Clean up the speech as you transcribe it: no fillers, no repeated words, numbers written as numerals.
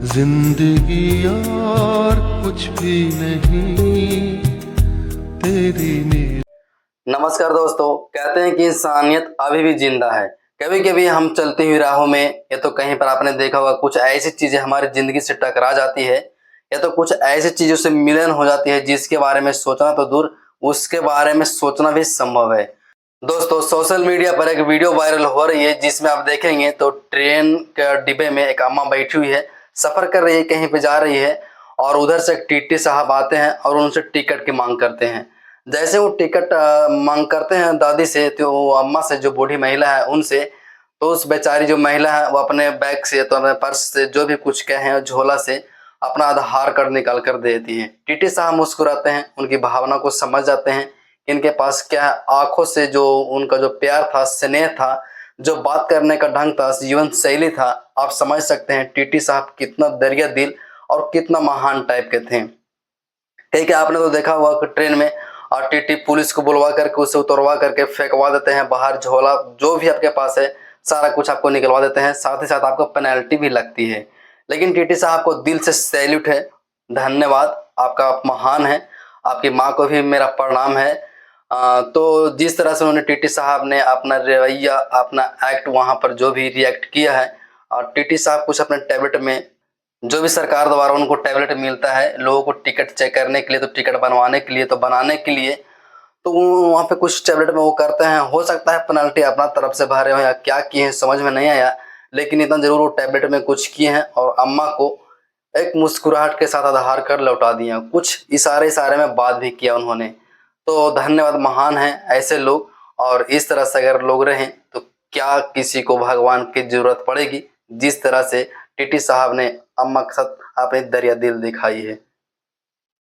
जिंदगी और कुछ भी नहीं तेरी मेरी। नमस्कार दोस्तों, कहते हैं कि इंसानियत अभी भी जिंदा है। कभी कभी हम चलती हुई राहों में या तो कहीं पर आपने देखा होगा कुछ ऐसी चीजें हमारी जिंदगी से टकरा जाती है या तो कुछ ऐसी चीजों से मिलन हो जाती है जिसके बारे में सोचना तो दूर, उसके बारे में सोचना भी संभव है। दोस्तों, सोशल मीडिया पर एक वीडियो वायरल हो रही है जिसमें आप देखेंगे तो ट्रेन के डिब्बे में एक अम्मा बैठी हुई है, सफर कर रही है, कहीं पे जा रही है और उधर से एक टीटी साहब आते हैं और उनसे टिकट की मांग करते हैं। जैसे वो टिकट मांग करते हैं दादी से, तो वो अम्मा से, जो बूढ़ी महिला है उनसे, तो उस बेचारी जो महिला है वो अपने बैग से तो अपने पर्स से जो भी कुछ कहे झोला से अपना आधार कार्ड निकाल कर देती हैं। टीटी साहब मुस्कुराते हैं, उनकी भावना को समझ जाते हैं इनके पास क्या है। आंखों से जो उनका जो प्यार था, स्नेह था, जो बात करने का ढंग था, जीवन शैली था, आप समझ सकते हैं टीटी साहब कितना दरिया दिल और कितना महान टाइप के थे। कहीं कि आपने तो देखा हुआ कि ट्रेन में और टीटी पुलिस को बुलवा करके उसे उतरवा करके फेंकवा देते हैं बाहर, झोला जो भी आपके पास है सारा कुछ आपको निकलवा देते हैं, साथ ही साथ आपको पेनल्टी भी लगती है। लेकिन टीटी साहब को दिल से सैल्यूट है, धन्यवाद, आपका आप महान है। आपकी माँ को भी मेरा प्रणाम है। तो जिस तरह से उन्होंने टीटी साहब ने अपना रवैया, अपना एक्ट वहाँ पर जो भी रिएक्ट किया है, और टीटी साहब कुछ अपने टैबलेट में जो भी सरकार द्वारा उनको टैबलेट मिलता है लोगों को टिकट चेक करने के लिए, तो टिकट बनवाने के लिए, तो बनाने के लिए, तो वो वहाँ पे कुछ टैबलेट में वो करते हैं। हो सकता है पेनल्टी अपना तरफ से भरे हो या क्या किए हैं समझ में नहीं आया, लेकिन इतना जरूर वो टैबलेट में कुछ किए हैं और अम्मा को एक मुस्कुराहट के साथ आधार कार्ड लौटा दिया। कुछ इशारे इशारे में बात भी किया उन्होंने। तो धन्यवाद, महान है ऐसे लोग। और इस तरह से अगर लोग रहें तो क्या किसी को भगवान की जरूरत पड़ेगी, जिस तरह से टीटी साहब ने अम्मा के साथ अपनी दरिया दिल दिखाई है।